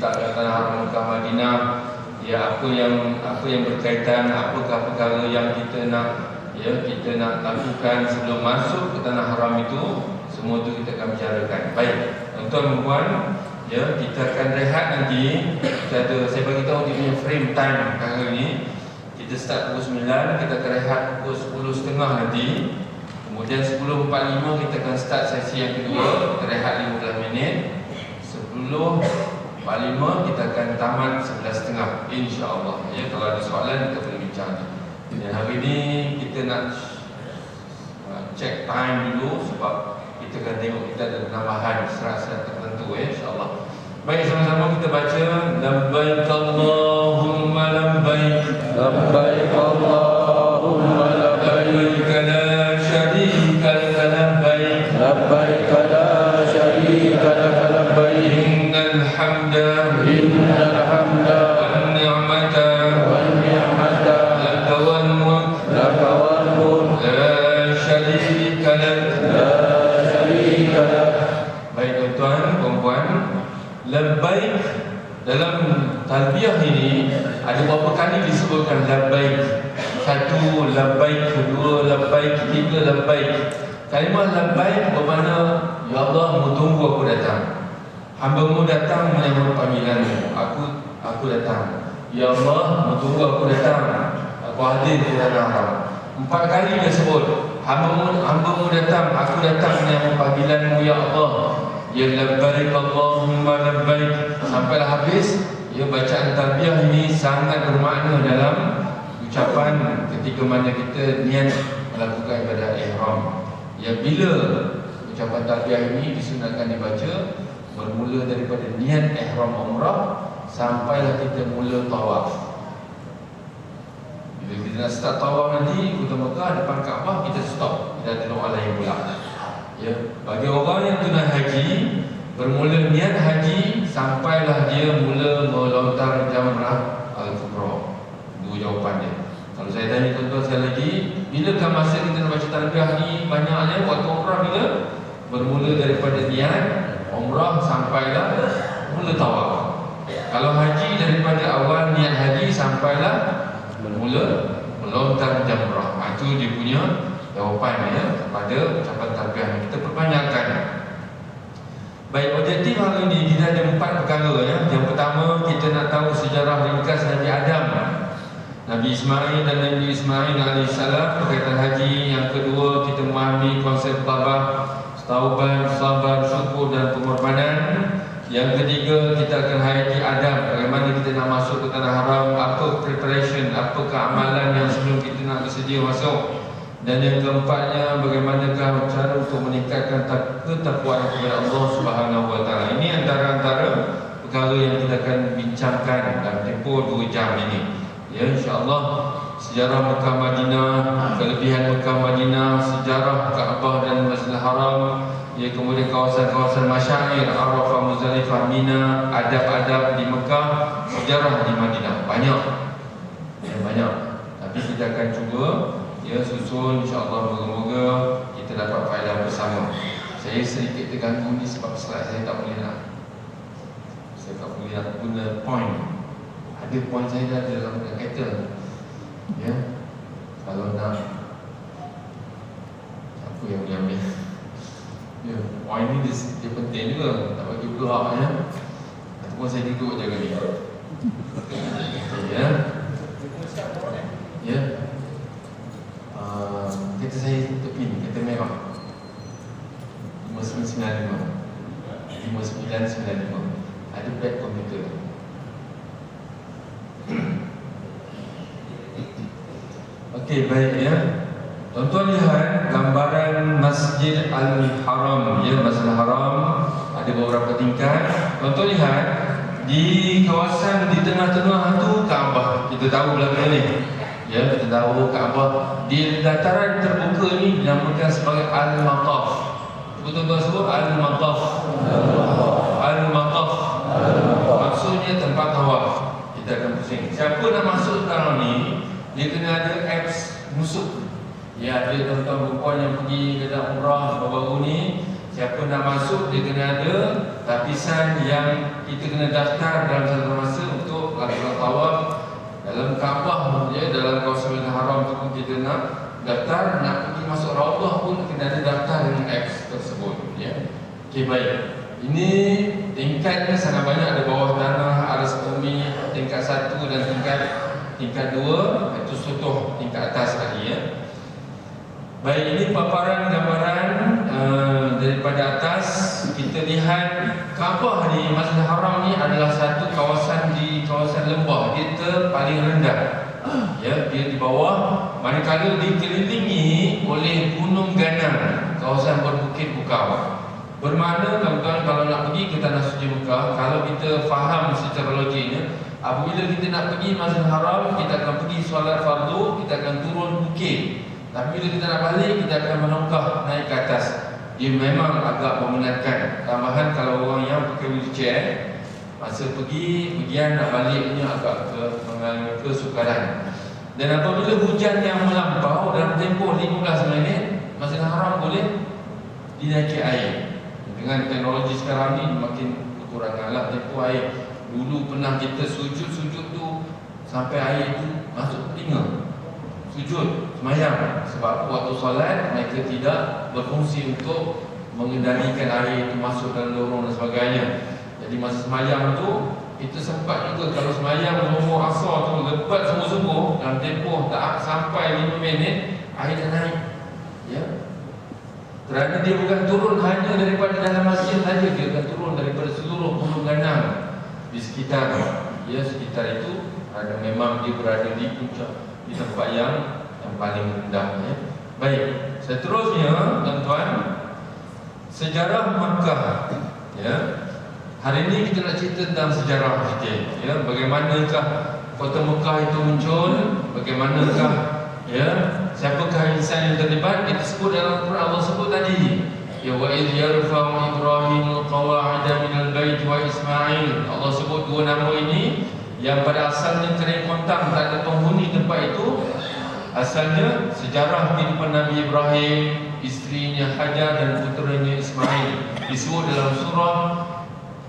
start ke tanah haram Mekah Madinah, ya apa yang berkaitan, apakah perkara yang kita nak lakukan sebelum masuk ke tanah haram itu, semua itu kita akan bicarakan. Baik, tuan-tuan dan puan, ya, kita akan rehat nanti. Saya bagi tahu dia punya frame time perkara ini. Kita start pukul 9, kita akan rehat pukul 10.30 nanti. Kemudian 10.45 kita akan start sesi yang kedua, kita rehat 15 minit. 10.45 kita akan tamat 11.30, insya-Allah. Ya, kalau ada soalan kita boleh bincang. Dan hari ini kita nak check time dulu sebab kita akan tengok kita ada penambahan serat-serat tertentu, ya, insya-Allah. Baik, sama-sama kita baca labbaik Allahumma labbaik, labbaik Allahumma labbaik, la syarika lak labbaik, labbaik la syarika lak labbaik, innal hamda wan ni'mata lak wal mulk la syarika lak. Baik tuan-tuan, puan-puan, labbaik dalam talbiyah ini ada berapa kali disebutkan labbaik? Satu, labbaik. Kedua, labbaik. Ketiga, labbaik. Kalimah labbaik bermakna, ya Allah, mu tunggu aku datang. Hamba-Mu datang menyambut panggilan-Mu. Aku datang. Ya Allah, mu tunggu aku datang. Aku hadir di tanah haram. 4 kali dia sebut, hamba-Mu datang, aku datang menyambut panggilan-Mu, ya Allah. Ya labbaik Allahumma labbaik. Sampailah habis. Ya, bacaan talbiyah ini sangat bermakna dalam ucapan ketika mana kita niat melakukan ibadah ihram. Ya, bila ucapan talbiyah ini disunatkan dibaca bermula daripada niat ihram umrah sampailah kita mula tawaf. Bila kita nak start tawaf nanti Kota Mekah depan Kaabah, kita stop, kita ada doa lain pula. Ya, bagi orang yang tunai haji, bermula niat haji sampailah dia mula melontar jamrah al-kubra. Dua jawapan dia. Kalau saya tanya tuan-tuan sekali lagi, bilakah masa kita nak baca talbiyah ni banyaknya? Waktu umrah bila? Bermula daripada niat umrah sampailah mula tawaf. Kalau haji daripada awal niat haji sampailah mula melontar jamrah. Itu dia punya jawapan ya kepada ucapan talbiyah yang kita perbanyakkan. Baik, objektif hari ini kita ada 4 perkara ya. Yang pertama, kita nak tahu sejarah ringkas Nabi Adam, Nabi Ismail dan Nabi Ismail alaihissalam berkaitan haji. Yang kedua, kita memahami konsep tabah, taubat, sabar, syukur dan pengorbanan. Yang ketiga, kita akan hayati adab, bagaimana kita nak masuk ke tanah haram, apa preparation, apakah amalan yang sebelum kita nak bersedia masuk. Dan yang keempatnya, bagaimanakah cara untuk meningkatkan ketakwaan kepada Allah Subhanahu Wa Taala. Ini antara perkara yang kita akan bincangkan dalam tempoh 2 jam ini. Ya, insya-Allah sejarah Mekah Madinah, kelebihan Mekah Madinah, sejarah Kaabah dan Masjidil Haram, ya, kemudian kawasan-kawasan masyair Arafah, Muzdalifah, Mina, adab-adab di Mekah, sejarah di Madinah. Banyak. Ya, banyak. Tapi kita akan cuba ya susun, insya-Allah, moga-moga kita dapat faedah bersama. Saya sedikit terganggu ni sebab slide saya tak boleh nak guna point. Ada point saya dah dalam kereta. Ya. Kalau nak apa yang boleh ambil. Ya, point ni dia penting juga, tak bagi blok ya. Ataupun saya duduk je kali. Ya. Ya. Kereta saya tepi ni, kereta merah 5995. Ada plat komputer. Okey, baik ya. Tuan-tuan lihat gambaran Masjid Al-Haram ya, Masjid Al-Haram ada beberapa tingkat. Tuan-tuan lihat di kawasan di tengah-tengah tu Kaabah. Kita tahu belakang ni. Ya, kita tahu Kaabah di dataran terbuka ni dinamakan sebagai Al-Maqaf. Betul-betul sebut Al-Maqaf. Al-Maqaf. Maksudnya tempat tawaf. Kita akan pusing. Siapa nak masuk sekarang ni, dia kena ada apps musuh. Ya, ada tuan-tuan perempuan yang pergi ke dalam umrah baru-baru ni, siapa nak masuk dia kena ada lapisan yang kita kena daftar dalam satu masa untuk lakukan tawaf dalam Kaabah, ya, dalam kawasan Haram tu pun kita nak daftar, nak pergi masuk Raudhah pun kena ada daftar dengan apps tersebut, ya. Okey, baik. Ini tingkatnya sangat banyak, ada bawah tanah, aras bumi, tingkat 1 dan tingkat 2, itu sutuh tingkat atas tadi, ya. Baik, ini paparan gambaran daripada atas. Kita lihat Kaabah di Masjidil Haram ni adalah satu kawasan di kawasan lembah. Dia paling rendah, ya, dia di bawah, manakala dikelilingi oleh gunung ganang, kawasan berbukit bukau. Bermakna tuan-tuan, kalau nak pergi ke Tanah Suci Mekah, kalau kita faham secara logiknya, apabila kita nak pergi Masjidil Haram, kita akan pergi solat fardu, kita akan turun bukit. Tapi bila kita nak balik, kita akan melangkah naik ke atas. Dia memang agak memenatkan. Tambahan kalau orang yang pakai wheelchair, masa pergian nak baliknya agak mengalami kesukaran. Dan apabila hujan yang melampau dalam tempoh 15 minit, Masjidil Haram boleh dinaiki air. Dengan teknologi sekarang ni makin kekuranganlah tempoh air. Dulu pernah kita sujud tu sampai air itu masuk telinga. Sujud, semayang. Sebab waktu solat mereka tidak berfungsi untuk mengendalikan air itu masuk dalam lorong dan sebagainya. Jadi masa semayang tu, kita sempat juga kalau semayang nombor asar tu lebat sungguh-sungguh, dalam tempoh tak sampai 5 minit air dah naik, ya. Kerana dia bukan turun hanya daripada dalam masjid saja, dia akan turun daripada seluruh gunung ganang di sekitar, ya, sekitar itu. Ada memang dia berada di puncak, di tempat yang paling rendah, ya. Baik, seterusnya tuan-tuan, sejarah Makkah, ya. Hari ini kita nak cerita tentang sejarah sikit, ya. Bagaimanakah kota Mekah itu muncul, bagaimanakah, ya, siapakah insan yang terlibat. Kita sebut dalam Al-Quran, Allah sebut tadi, ya, wa idh yarfa'u Ibrahimul qawa'ida minal bait wa Ismail. Allah sebut dua nama ini yang pada asalnya kering kontang, tak ada penghuni tempat itu. Asalnya sejarah kehidupan Nabi Ibrahim, isterinya Hajar dan puteranya Ismail, disebut dalam surah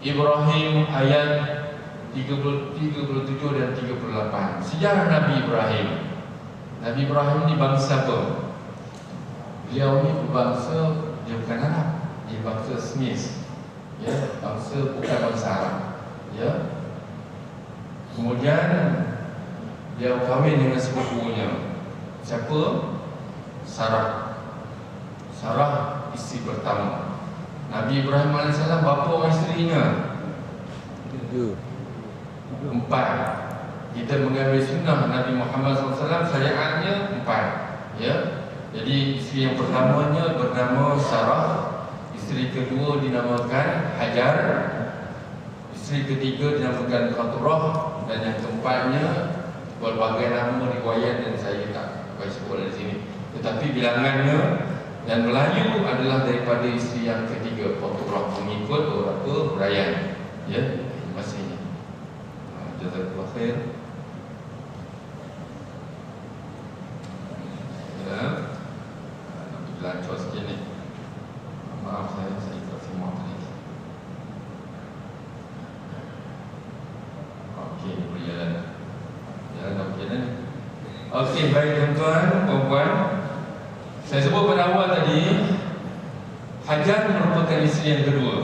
Ibrahim ayat 37 dan 38. Sejarah Nabi Ibrahim. Nabi Ibrahim ni bangsa apa? Beliau ni berbangsa, dia bukan Arab, dia bangsa Smith, ya, bangsa bukan bangsa Arab, ya. Kemudian dia kahwin dengan sepupunya. Siapa? Sarah. Sarah isteri pertama. Nabi Ibrahim AS berapa orang isterinya? 4. Kita mengambil sunnah Nabi Muhammad SAW, syariatnya 4, ya. Jadi isteri yang pertamanya bernama Sarah, isteri kedua dinamakan Hajar, isteri ketiga dinamakan Khaturah, dan yang keempatnya berbagai nama riwayat dan saya tak sebut di sini. Tetapi bilangannya dan Melayu adalah daripada isteri yang ketiga, Khaturah, mengikut beberapa huraian, ya. Terima kasih. Jazakallahu khair. Ya. Lancar sikit ni. Maaf saya ikut semua tadi. Okey, berjalan. Jalan okey dah ni. Okey, baik tuan-tuan, puan-puan. Saya sebut pada awal tadi, Hajar merupakan isteri yang kedua.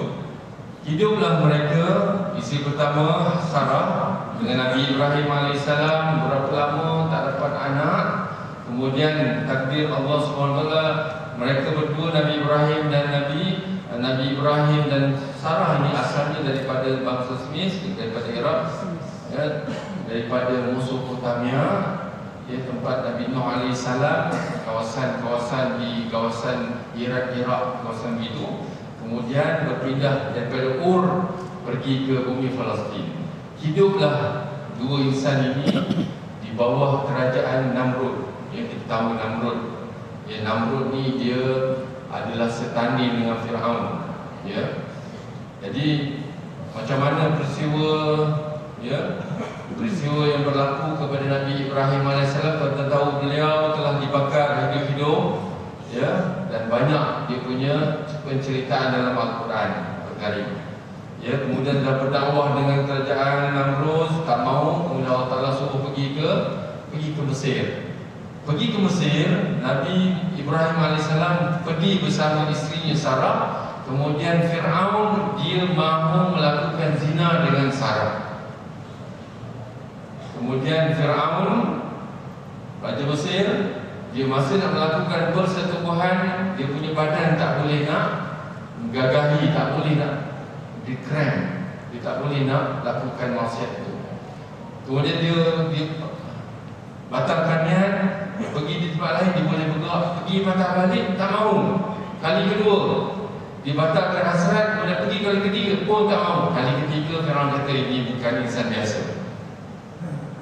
Hiduplah mereka, isteri pertama Sarah dengan Nabi Ibrahim AS, berapa lama tak dapat anak. Kemudian takdir Allah SWT, mereka berdua, Nabi Ibrahim dan Nabi Ibrahim dan Sarah ini asalnya daripada bangsa Smith, daripada Iraq, ya, daripada Mesopotamia, ya, tempat Nabi Nuh AS, kawasan di kawasan Iraq, kawasan itu. Kemudian berpindah daripada Ur pergi ke bumi Palestin. Hiduplah dua insan ini di bawah kerajaan Namrud. Ya, kita tahu Namrud. Ya, Namrud ni dia adalah setanding dengan Firaun. Ya. Jadi macam mana peristiwa, ya, peristiwa yang berlaku kepada Nabi Ibrahim AS, kita tahu beliau telah dibakar hidup-hidup, ya, dan banyak dia punya penceritaan dalam Al-Quran perkara ini. Ya, kemudian dah berdakwah dengan kerajaan Namrud, tak mau, kemudian Allah Ta'ala suruh pergi ke Mesir. Pergi ke Mesir, Nabi Ibrahim AS pergi bersama isterinya Sarah. Kemudian Fir'aun dia mahu melakukan zina dengan Sarah. Kemudian Fir'aun Raja Mesir, dia masih nak melakukan persetubuhan, dia punya badan tak boleh nak gagahi, tak boleh nak dikrem, dia tak boleh nak lakukan maksiat itu. Kemudian dia batalkan niat, pergi di tempat lain dia boleh bergerak, pergi patah balik tak mahu. Kali kedua dia batalkan hasrat, kemudian pergi kali ketiga pun tak mahu. Kali ketiga Firaun kata ini bukan insan biasa.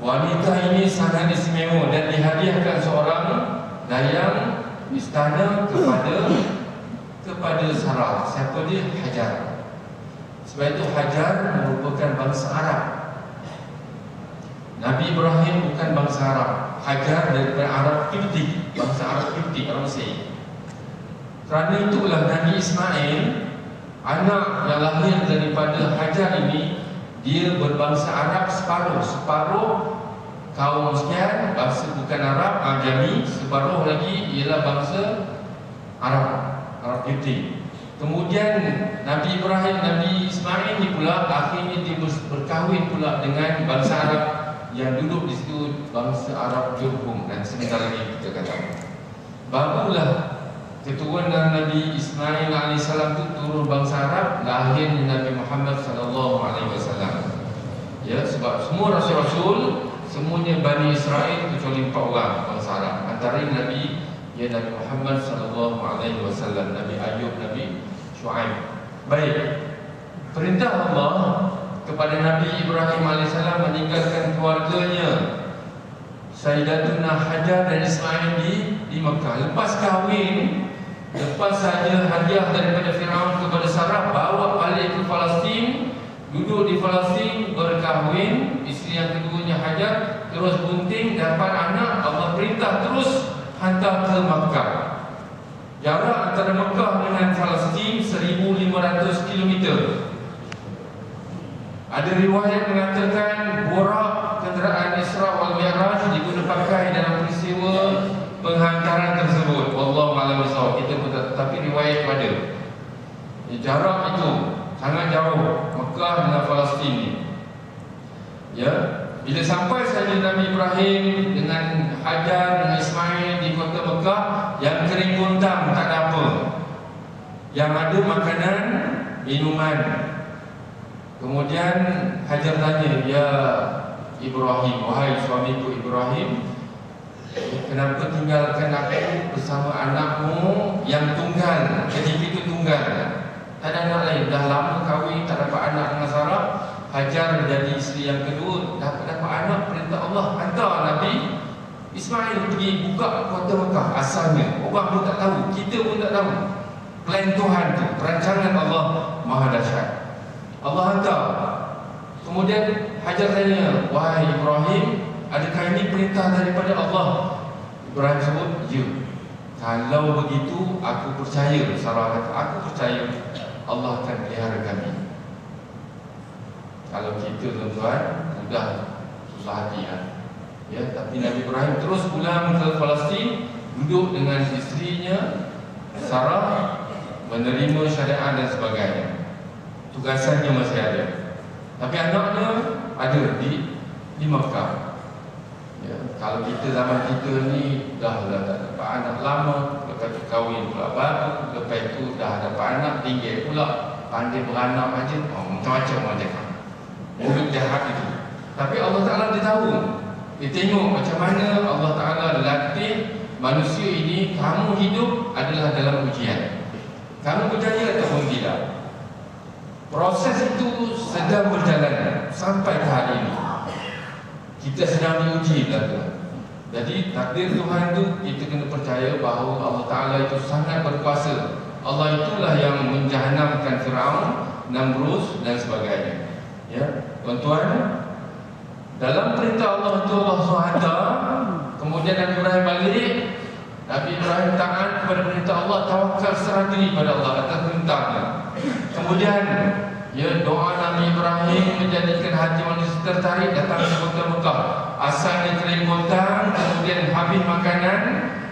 Wanita ini sangat istimewa dan dihadiahkan seorang dayang istana kepada Sarah. Siapa dia? Hajar. Sebab itu Hajar merupakan bangsa Arab. Nabi Ibrahim bukan bangsa Arab. Hajar daripada Arab Kipti, bangsa Arab Kipti, orang Mesir. Kerana itulah Nabi Ismail, anak yang lahir daripada Hajar ini, dia berbangsa Arab separuh kaum sekian, bangsa bukan Arab, Ajami, separuh lagi ialah bangsa Arab Kipti. Kemudian Nabi Ibrahim, Nabi Ismail ni pula akhirnya dia berkahwin pula dengan bangsa Arab yang duduk di situ, bangsa Arab Jurhum, dan sebentar lagi kita kata barulah keturunan Nabi Ismail AS itu turun bangsa Arab, lahirnya Nabi Muhammad SAW. Ya, sebab semua rasul-rasul semuanya Bani Israel kecuali 4 orang bangsa Arab. Antara Nabi Nabi Muhammad SAW, Nabi Ayub, Nabi Shu'aib. Baik, perintah Allah kepada Nabi Ibrahim AS meninggalkan keluarganya Sayyidatuna Hajar dan Ismail di Mekah. Lepas kahwin, lepas saja hadiah daripada Firaun kepada Sarah, bawa balik ke Palestin, duduk di Palestin, berkahwin, isteri yang keduanya Hajar, terus bunting, dapat anak. Allah perintah terus hantar ke Mekah. Jarak antara Mekah dengan Palestin 1,500 km. Ada riwayat mengatakan borak kenderaan Isra wal Mi'raj diguna pakai dalam peristiwa penghantaran tersebut. Wallahu a'lam bishawab. Kita pun tak, tapi riwayat itu ada. Jarak itu sangat jauh, Mekah dengan Palestin ni. Ya, bila sampai saja Nabi Ibrahim dengan Hajar dengan Ismail di kota Mekah, yang kering gontang, tak ada apa. Yang ada makanan, minuman. Kemudian Hajar tanya, ya Ibrahim, wahai suamiku Ibrahim, kenapa tinggalkan aku bersama anakmu yang tunggal? Ketika itu tunggal, tak ada anak lain, dah lama kahwin, tak dapat anak dengan Sarah. Hajar jadi isteri yang kedua, dapat anak. Perintah Allah hantar Nabi Ismail pergi buka kota Mekah. Asalnya orang pun tak tahu, kita pun tak tahu. Plan Tuhan tu, perancangan Allah Maha Dahsyat. Allah hantar. Kemudian Hajar tanya, wahai Ibrahim, adakah ini perintah daripada Allah? Ibrahim sebut, ya. Kalau begitu aku percaya. Sarah kata, aku percaya Allah akan pelihara kami. Kalau kita tuan-tuan, mudah susah hati ya. Tapi Nabi Ibrahim terus pulang ke Palestin, duduk dengan isterinya Sarah, menerima syariat dan sebagainya. Tugasannya masih ada, tapi anaknya ada di Mekah. Ya, kalau kita zaman kita ni dah tak dapat anak lama, lepas tu kahwin pula baru, lepas tu dah dapat anak tinggi pula, pandai beranak aja, macam-macam orang cakap. Mulut jahat itu. Tapi Allah Ta'ala dia tahu. Dia tengok macam mana Allah Ta'ala latih manusia ini. Kamu hidup adalah dalam ujian. Kamu berjaya ataupun tidak. Proses itu sedang berjalan sampai ke hari ini. Kita sedang diuji belaka. Jadi takdir Tuhan itu kita kena percaya bahawa Allah Ta'ala itu sangat berkuasa. Allah itulah yang menjahanamkan Firaun, Namrud dan sebagainya. Ya, tuan-tuan, dalam perintah Allah itu Allah SWT. Kemudian Nabi Ibrahim balik. Nabi Ibrahim taat kepada perintah Allah, tawakal serah diri pada Allah atas perintahnya. Kemudian Ya, doa Nabi Ibrahim menjadikan hati manusia tertarik datang ke kota Mekah. Asalnya kering gontang, kemudian habis makanan,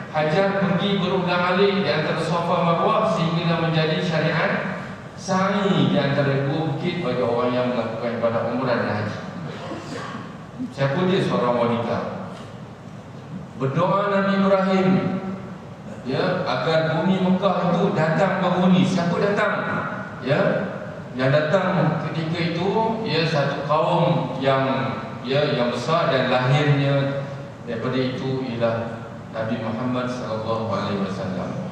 Hajar pergi berulang-alik di antara Safa Marwah sehingga menjadi syariat sa'i di antara dua bukit bagi orang yang melakukan ibadah umrah dan haji. Siapa dia? Seorang wanita. Berdoa Nabi Ibrahim, ya, agar bumi Mekah itu datang penghuni. Siapa datang? Ya, yang datang ketika itu ya satu kaum yang yang besar dan lahirnya daripada itu ialah Nabi Muhammad sallallahu alaihi wasallam.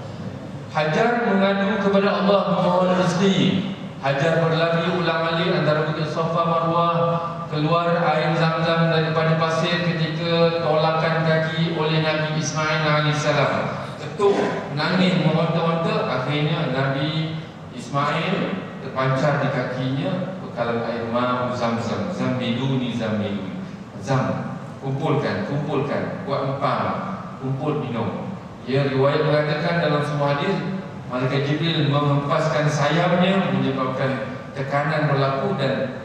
Hajar mengadu kepada Allah memohon rezeki. Hajar berlari ulang-alik antara bukit Safa Marwah, keluar air Zam-Zam daripada pasir ketika tolakan kaki oleh Nabi Ismail alaihissalam. Ketuk, nangis, meronta-ronta. Akhirnya Nabi Ismail terpancar di kakinya bekalan air ma'u Zam-Zam. Zambiluni, zambiluni. Zam, kumpulkan, buat empam, kumpul minum. Ya, riwayat mengatakan dalam sebuah hadis, malaikat Jibril menghempaskan sayapnya menyebabkan tekanan berlaku dan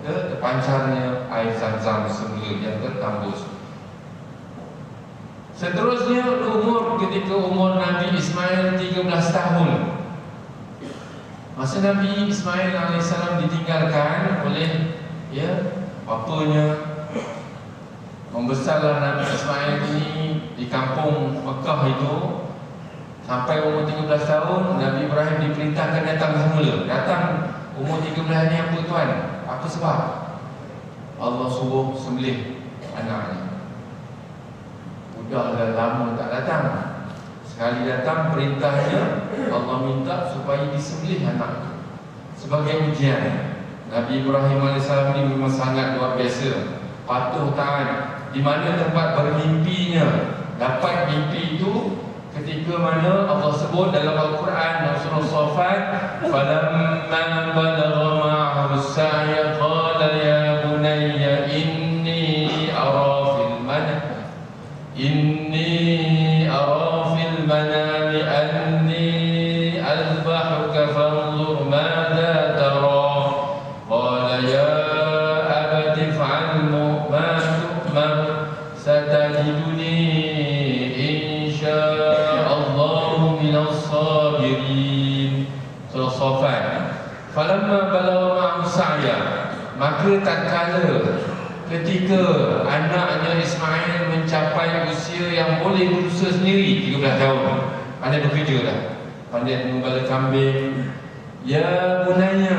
terpancarnya air Zam-Zam semula yang tertambus. Seterusnya ketika umur Nabi Ismail 13 tahun. Masa Nabi Ismail alaihissalam ditinggalkan oleh bapanya. Membesarlah Nabi Ismail ini di kampung Mekah itu. Sampai umur 13 tahun Nabi Ibrahim diperintahkan datang semula. Datang umur 13 ni apa tuan? Apa sebab? Allah suruh sembelih anaknya. Dah lama tak datang. Sekali datang perintahnya Allah minta supaya disembelih anak itu sebagai ujian. Nabi Ibrahim AS ini memang sangat luar biasa, patuh taat. Di mana tempat bermimpinya, dapat mimpi itu ketika mana Allah sebut dalam Al-Quran surah Safat, falamma balagha ma'ahu as-sa'ya qala ya bunayya inni ara fil manami anni azbahuka fanzur madza tara qala ya abati fa'al ma tu'mar satajiduni insya'allahu minas sabirin. Surah Safat. Falamma balagha ma'ahu as-sa'ya, maka tatkala ketika anaknya Ismail mencapai usia yang boleh berusaha sendiri, 13 tahun, pandai bekerja dah, pandai menggala kambing. Ya bunaya,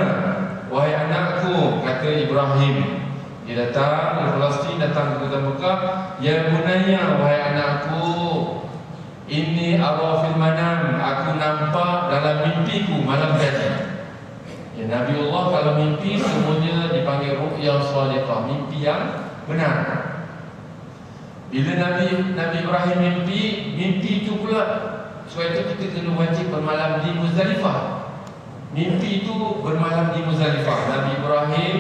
wahai anakku, kata Ibrahim. Dia datang dari Palestin, datang ke kota Mekah. Ya bunaya, wahai anakku, ini ara fil manam, aku nampak dalam mimpiku malam tadi. Ya, Nabi Allah kalau mimpi semuanya dipanggil ru'ya shadiqah, mimpi yang benar. Bila Nabi Ibrahim mimpi itu pula. Sebab itu kita kena wajib bermalam di Muzdalifah. Mimpi itu bermalam di Muzdalifah. Nabi Ibrahim,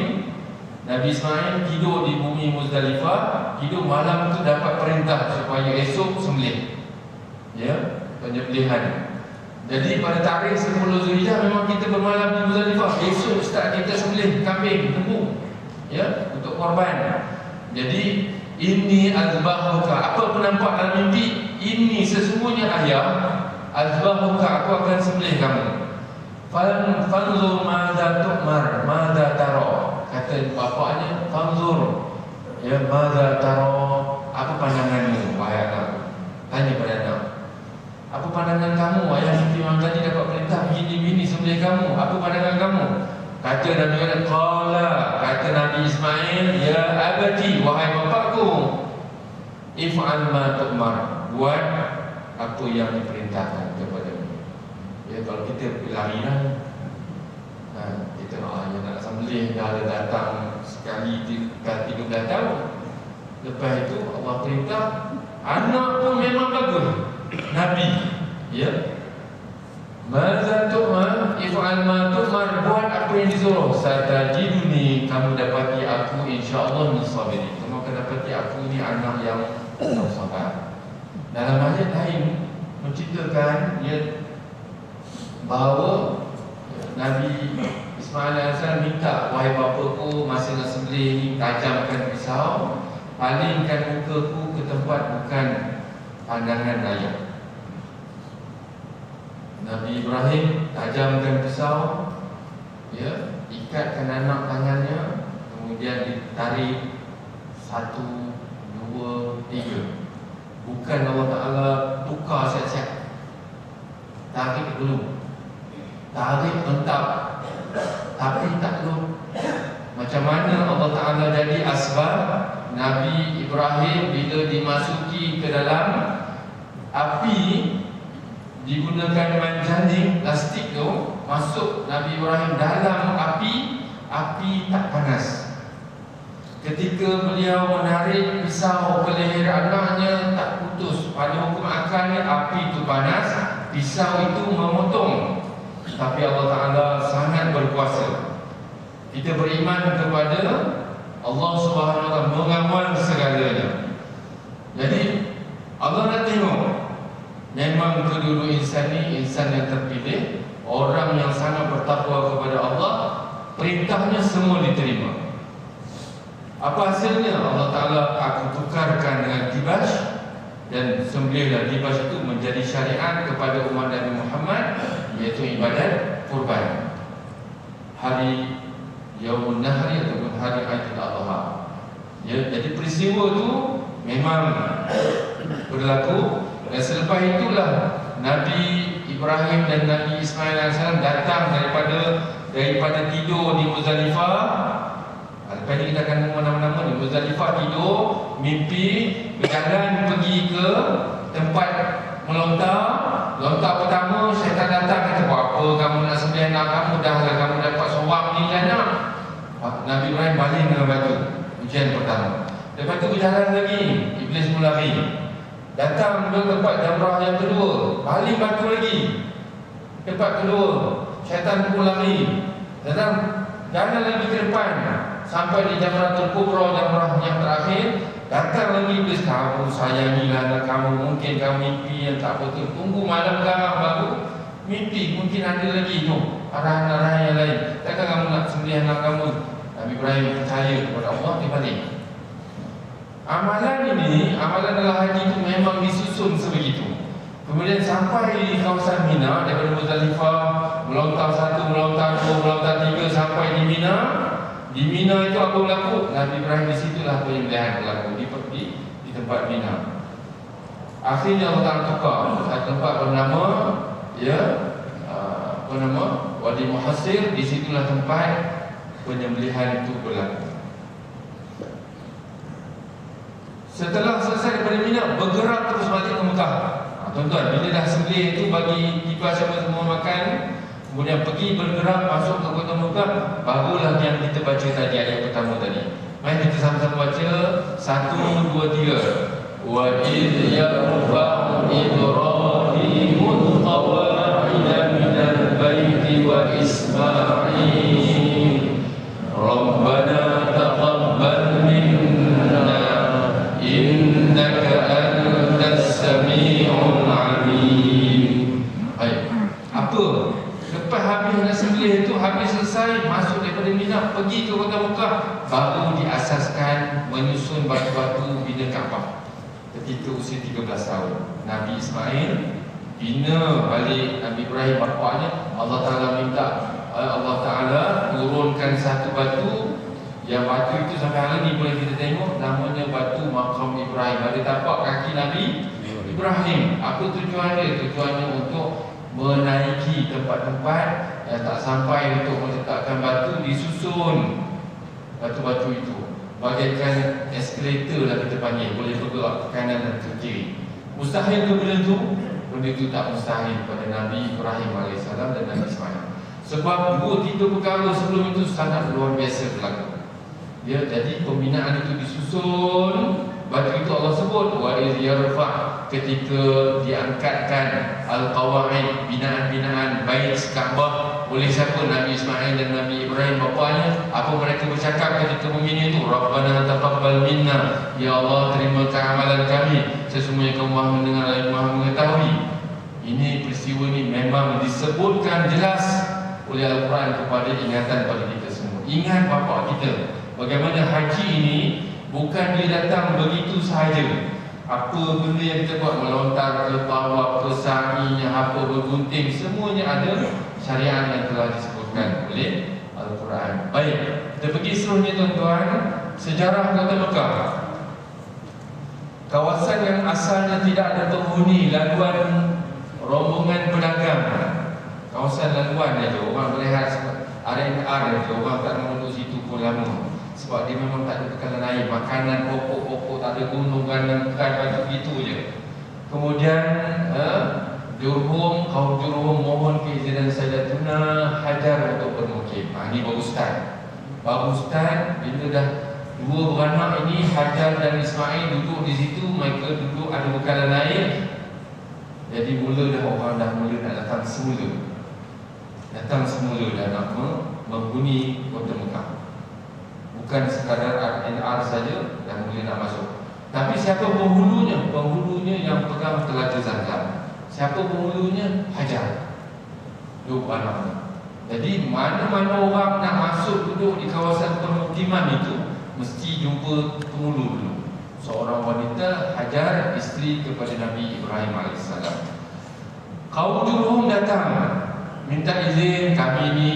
Nabi Ismail tidur di bumi Muzdalifah. Tidur malam itu dapat perintah supaya esok sembelih, ya, penyembelihan. Jadi pada tarikh 10 Zulhijjah memang kita bermalam di Muzdalifah. Esok start kita sembelih kambing, lembu, ya, untuk korban. Jadi ini azbahuka, apa penampak dalam mimpi? Ini sesungguhnya ayah, azbahuka, aku akan sembelih kamu. Fanzur madza tu'mar, madza tara. Kata bapaknya, fanzur, ya, madza tara, apa pandanganmu wahai anak? Tanya pada anak, apa pandangan kamu? Ayah mimpi malam tadi dapat perintah begini-begini sembelih kamu. Apa pandangan kamu? Kata Nabi kata Nabi Ismail, ya abati, wahai bapakku, if'al ma tu'mar, buat apa yang diperintahkan kepadamu. Ya, kalau kita lari kita yang nak sembelih dah ada datang sekali 13 tahun. Lepas itu Allah perintah, anak pun memang bagus, Nabi, ya. Madza tu'mar, if'al ma tu'mar, buat apa yang disuruh. Satajiduni, kamu dapati aku insya-Allah min sabirin. Kamu akan dapati aku ni anak yang sabar. Dalam ayat lain menceritakan bahawa Nabi Ismail AS minta, wahai bapaku, masa nak sembelih ni tajamkan pisau, palingkan mukaku ke tempat bukan pandangan raya. Nabi Ibrahim tajamkan pisau, ya, ikatkan anak tangannya, kemudian ditarik 1, 2, 3. Bukan Allah Ta'ala tukar siap-siap, tarik dulu, tarik entap, tapi tak dulu. Macam mana Allah Ta'ala jadi asbab Nabi Ibrahim bila dimasuki ke dalam api, digunakan manjaning plastik tu, masuk Nabi Ibrahim dalam api, api tak panas. Ketika beliau menarik pisau ke leher anaknya, tak putus. Pada hukum akalnya api itu panas, pisau itu memotong. Tapi Allah Ta'ala sangat berkuasa. Kita beriman kepada Allah Subhanahu Wa Ta'ala, mengawal segalanya. Jadi Allah nak tengok, memang kedua-dua insan ni insan yang terpilih, orang yang sangat bertakwa kepada Allah, perintahnya semua diterima. Apa hasilnya? Allah Ta'ala akan tukarkan dengan kibash, dan sembelihlah kibash itu menjadi syariat kepada umat Nabi Muhammad, iaitu ibadat kurban hari Yaumun Nahri ataupun hari Aidil Adha. Ya, jadi peristiwa itu memang berlaku, dan selepas itulah Nabi Ibrahim dan Nabi Ismail AS datang daripada tidur di Muzdalifah. Lepas ni kita akan nama-nama ni. Muzdalifah tidur, mimpi, berjalan pergi ke tempat melontar. Lontar pertama, syaitan datang, kata, buat apa kamu nak sembelih anak kamu, dah lah kamu dapat seorang ni anak. Nabi Ibrahim balik dengan batu. Ujian pertama. Lepas tu berjalan lagi, Iblis pun lari. Datang ke tempat jamrah yang kedua, balik batu lagi. Tempat kedua, syaitan pun lari. Datang, jalan lagi ke depan, sampai di Jamratul Kubra, jamrah yang terakhir. Datang lagi Iblis, kamu sayangilah anak kamu, mungkin kamu mimpi yang tak betul. Tunggu malam garang baru mimpi, mungkin ada lagi tu arahan-arahan yang lain. Takkan kamu nak sembelih anak kamu? Nabi Ibrahim percaya kepada Allah, dia balik. Amalan ini, amalan dalam haji itu memang disusun sebegitu. Kemudian sampai di kawasan Mina, daripada Muzdalifah, melontar 1, melontar 2, melontar 3, sampai di Mina. Di Mina itu apa berlaku? Nabi Ibrahim di situlah penyembelihan berlaku, di tempat Mina. Akhirnya Allah Ta'ala tukar satu tempat bernama, Wadi Muhassir. Di situlah tempat penyembelihan itu berlaku. Setelah selesai daripada Mina, bergerak terus balik ke Mekah. Tuan-tuan, bila dah sembelih itu, bagi tiba siapa semua makan, kemudian pergi bergerak masuk ke kota Mekah, barulah yang kita baca tadi, ayat pertama tadi. Mari kita sama-sama baca 1, 2, 3. Wa idh yarfa'u Ibrahimul qawa'ida minal baiti wa Ismail Rabbana taqabbal minna innaka antas sami'ul alim. Baik. Apa? Lepas habis nak sembelih itu, habis selesai, masuk daripada Mina, pergi ke kota Mekah, baru diasaskan, menyusun batu-batu bina Kaabah. Ketika usia 13 tahun, Nabi Ismail bina balik Nabi Ibrahim bapaknya. Allah Ta'ala minta, Allah Ta'ala turunkan satu batu, yang batu itu sampai hari ini boleh kita tengok, namanya batu Maqam Ibrahim. Ada tapak kaki Nabi Ibrahim. Apa tujuan dia? Tujuannya untuk menaiki tempat-tempat yang tak sampai untuk meletakkan batu, disusun batu-batu itu bagaikan eskalator lah kita panggil, boleh bergerak ke kanan dan ke kiri. Mustahil ke benda itu? Benda itu tak mustahil pada Nabi Ibrahim AS dan Nabi Ismail. Sebab 2-3 perkara sebelum itu sangat luar biasa berlaku. Ya, jadi pembinaan itu disusun. Batu itu Allah sebut wa idh yarfa', ketika diangkatkan al-qawaid, binaan-binaan bait Kaabah oleh siapa? Nabi Ismail dan Nabi Ibrahim bapanya. Apa mereka bercakap ketika membina itu? Rabbana taqabbal minna, ya Allah terimakan amalan kami, sesungguhnya Kamu Maha mendengar dan Maha mengetahui. Ini peristiwa ini memang disebutkan jelas oleh Al-Quran kepada ingatan pada kita semua. Ingat bapa kita, bagaimana haji ini bukan dia datang begitu sahaja. Apa benda yang kita buat, melontar ke bawah, ke sa'inya, apa bergunting, semuanya ada syariat yang telah disebutkan oleh Al-Quran. Baik, kita pergi seterusnya tuan-tuan. Sejarah Kota Mekah, kawasan yang asalnya tidak ada penghuni, laluan rombongan pedagang, kawasan laluan saja, orang melihat R&R saja, orang tak mahu duduk situ pun lama. Sebab dia memang tak ada bekalan air, makanan pokok-pokok tak ada, gunungan dan macam gitu je. Kemudian Jurhum, kaum Jurhum mohon keizinan Sayyidatuna Hajar untuk bermukim. Ini baru start. Baru start, bila dah dua beranak ini, Hajar dan Ismail duduk di situ, mereka duduk ada bekalan air. Jadi mula dah orang dah mula nak datang semula. Datang semula dah nak menghuni Kota Mekah. Bukan sekadar R&R saja dah mula nak masuk. Tapi siapa penghulunya? Penghulunya yang pegang Telaga Zamzam. Siapa penghulunya? Hajar. Dua beranak. Jadi mana-mana orang nak masuk duduk di kawasan permukiman itu, mesti jumpa penghulu dulu. Seorang wanita, Hajar, isteri kepada Nabi Ibrahim AS. Kaum Jurhum datang, minta izin, kami ni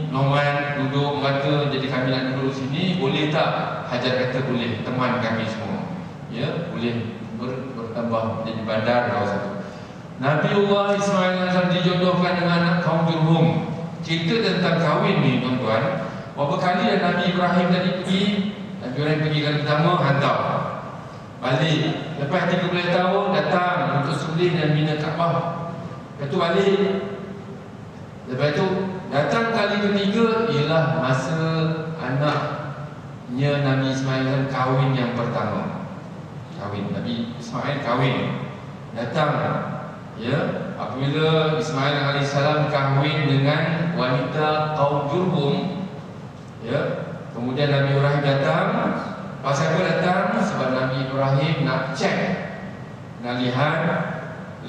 nomad, duduk merata, jadi kami nak duduk sini, boleh tak? Hajar kata boleh, teman kami semua. Ya, boleh bertambah jadi bandar kawasan itu. Nabiullah Ismail AS dijodohkan dengan anak kaum Jurhum. Cerita tentang kahwin ni tuan-tuan, berapa kali dah Nabi Ibrahim tadi pergi, Nabi Ibrahim pergi kali pertama, hantar balik. Lepas 13 tahun datang untuk sembelih dan bina Kaabah. Lepas tu balik. Lepas tu datang kali ketiga, ialah masa anaknya Nabi Ismail kahwin yang pertama. Kahwin, Nabi Ismail kahwin. Datang, ya, apabila Ismail AS kahwin dengan wanita kaum Jurhum, ya, kemudian Nabi Ibrahim datang. Pasal apa datang? Sebab Nabi Ibrahim nak cek, nak lihat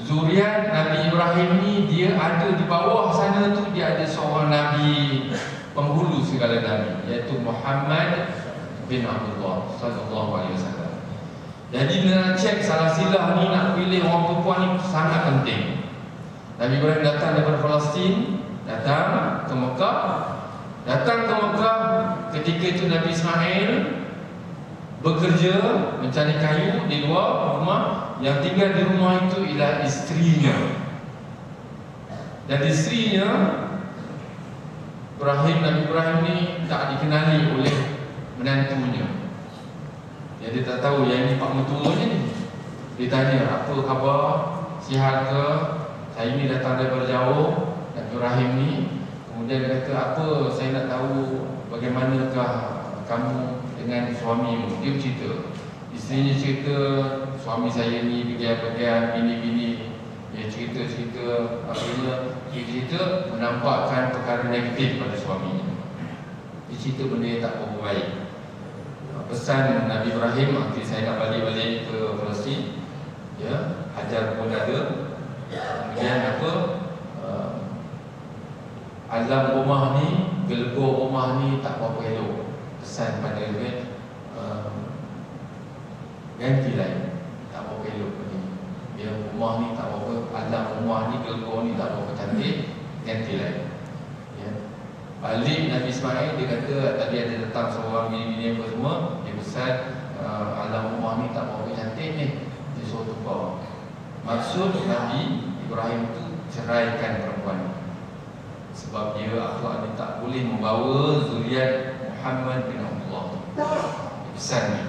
zuriat Nabi Ibrahim ni, dia ada di bawah sana tu, dia ada seorang Nabi penghulu segala Nabi, iaitu Muhammad bin Abdullah sallallahu alaihi wasallam. Jadi nak cek salah silah ni, nak pilih orang perempuan ni sangat penting. Nabi Ibrahim datang daripada Palestin, datang ke Mekah. Datang ke Mekah ketika itu Nabi Ismail bekerja mencari kayu di luar rumah. Yang tinggal di rumah itu ialah isterinya. Dan isterinya Nabi Ibrahim ni tak dikenali oleh menantunya. Dia tak tahu yang ini pak mertuanya ni. Dia tanya, apa khabar? Sihat ke? Saya ni datang daripada jauh, Nabi Ibrahim ni. Kemudian dia kata, apa, saya nak tahu bagaimanakah kamu dengan suamimu. Dia bercerita, isterinya cerita, suami saya ni begian-begian, bini-bini. Dia cerita-cerita, akhirnya dia cerita menampakkan perkara negatif pada suaminya. Dia cerita benda yang tak berapa baik. Pesan Nabi Ibrahim, nanti saya nak balik-balik ke Palestin, ya, Hajar pun ada. Kemudian apa, alam rumah ni, gelbor rumah ni tak berapa elok. Pesan pada dia, ganti lain, tak berapa elok ni. Dia rumah ni tak berapa, alam rumah ni, gelbor ni tak berapa cantik, ganti lain. Ya. Balik Nabi Ismail, dia kata tadi ada datang seorang bini-bini apa semua, dia pesan alam rumah ni tak berapa cantik ni, dia suruh tukar. Maksud Nabi Ibrahim tu ceraikan perempuan ni, sebab dia akhlak dia tak boleh membawa zuriat Muhammad bin Abdullah. Pesan ni,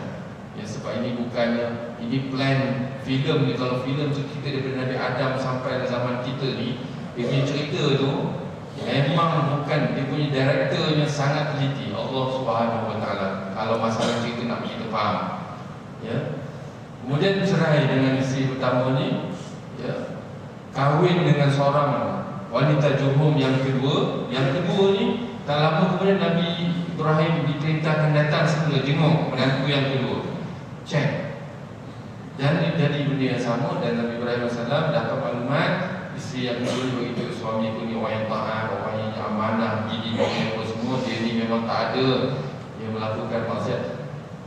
ya, sebab ini bukannya, ini plan filem ni. Kalau filem tu kita daripada Nabi Adam sampai zaman kita ni, dia punya cerita tu memang bukan, dia punya directornya sangat teliti, Allah Subhanahu Wa Taala. Kalau masalah cerita nak kita faham, ya. Kemudian cerai dengan isteri pertama ni, ya, kahwin dengan seorang wanita Jurhum yang kedua. Yang kedua ni, tak lama kemudian Nabi Ibrahim diperintahkan datang semula jenguk menantu yang kedua, cek. Dan jadi benda yang sama, dan Nabi Ibrahim AS dapat maklumat isteri yang dulu begitu, suami aku ni orang yang taat, orang yang amanah, ini apa semua, dia ni memang tak ada yang melakukan maksiat.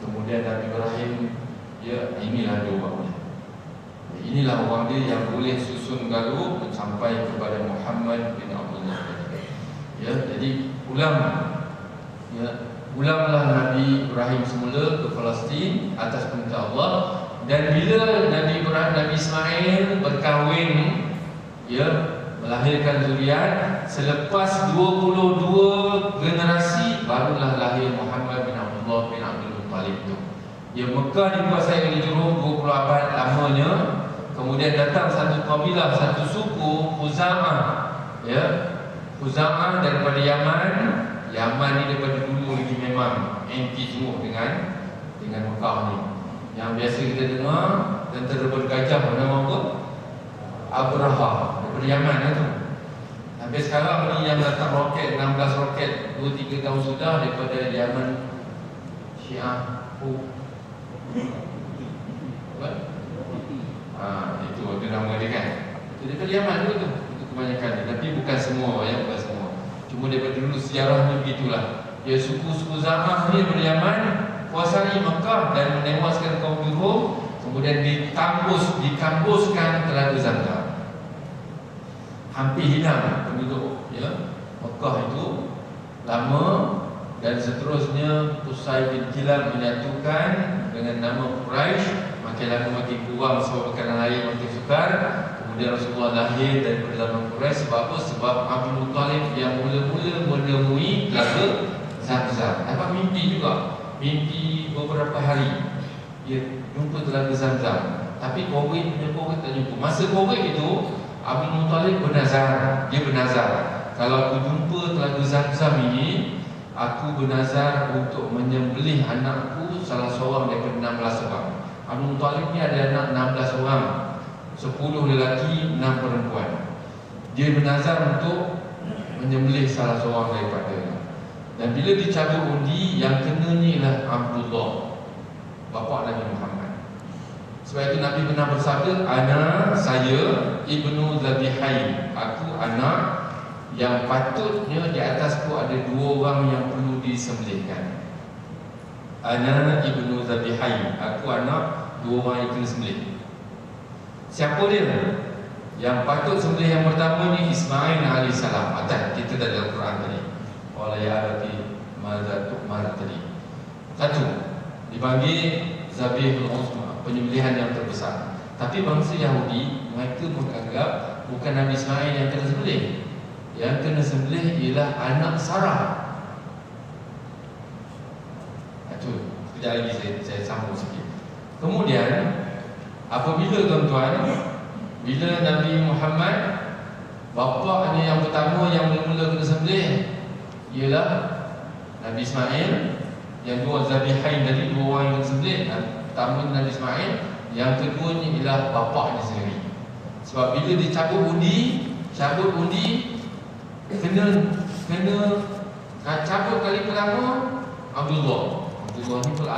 Kemudian Nabi Ibrahim, ya inilah dia orangnya. Inilah orang dia yang boleh susun galuh sampai kepada Muhammad bin Abdullah. Ya, jadi ulanglah Nabi Ibrahim semula ke Palestin atas perintah Allah. Dan bila Nabi Ibrahim, Nabi Ismail berkahwin, ya, melahirkan zuriat, selepas 22 generasi barulah lahir Muhammad bin Abdullah bin Abdul Muttalib itu. Ya, Mekah dikuasai oleh Jurhum 20 abad lamanya. Kemudian datang satu kabilah, satu suku Khuza'ah, ya, Khuza'ah daripada Yaman. Yaman ni daripada dulu lagi memang anti semua dengan Mekah ni. Yang biasa kita dengar tentera bergajah nama apa? Abraha daripada Yaman tu. Sampai sekarang ni yang datang roket 16 roket 2-3 tahun sudah daripada Yaman Syiah. Itu ada nama dia kan. Itu daripada Yaman tu itu kebanyakan dia. Tapi bukan semua, ya, bukan semua. Cuma daripada dulu sejarahnya begitulah. Ya, suku-suku Zamah ni daripada Yaman kuasai Mekah dan menewaskan kaum Jurhum. Kemudian dikampuskan Telaga Zamzam. Hampir hilang penduduk, ya, Mekah itu lama. Dan seterusnya Qusay bin Kilab menyatukan dengan nama Quraisy. Makin lama makin kurang sebab makanan air makin sukar. Kemudian Rasulullah lahir daripada zaman Quraisy. Sebab apa? Sebab Abdul Muttalib yang mula-mula menemui Telaga Zamzam. Dapat mimpi juga. Mimpi beberapa hari dia jumpa Telaga Zamzam. Tapi Covid tak jumpa. Masa Covid itu Abdul Muttalib bernazar. Dia bernazar, kalau aku jumpa Telaga Zamzam ini, aku bernazar untuk menyembelih anakku salah seorang daripada 16 orang. Abdul Muttalib ni ada anak 16 orang, 10 lelaki, 6 perempuan. Dia bernazar untuk menyembelih salah seorang daripada. Dan bila dicabut undi, yang kena ni ialah Abdullah, bapa Nabi Muhammad. Sebab itu Nabi pernah bersabda, saya ibnu Zabihain, aku anak yang patutnya di atasku ada 2 orang yang perlu disembelihkan. Ana ibnu Zabihain, aku anak 2 orang yang kena sembelih. Siapa dia? Yang patut sembelih yang pertama ni Ismail AS. Atas kita dah dalam Quran tadi. Wala ya rabbi mazatuk marat tadi. Satu dipanggil Zabihul Uzma, penyembelihan yang terbesar. Tapi bangsa Yahudi mereka menganggap bukan Nabi Ismail yang kena sembelih. Yang kena sembelih ialah anak Sarah. Itu sekejap lagi saya sambung sikit. Kemudian apabila tuan-tuan, bila Nabi Muhammad, bapaknya yang pertama yang mula-mula kena sembelih ialah Nabi Ismail. Yang 2 Zabihain tadi, 2 orang yang kena sembelih. Pertama Nabi Ismail, yang keduanya ialah bapaknya sendiri. Sebab bila dicabut undi, kena cabut kali pertama Abdullah ni pula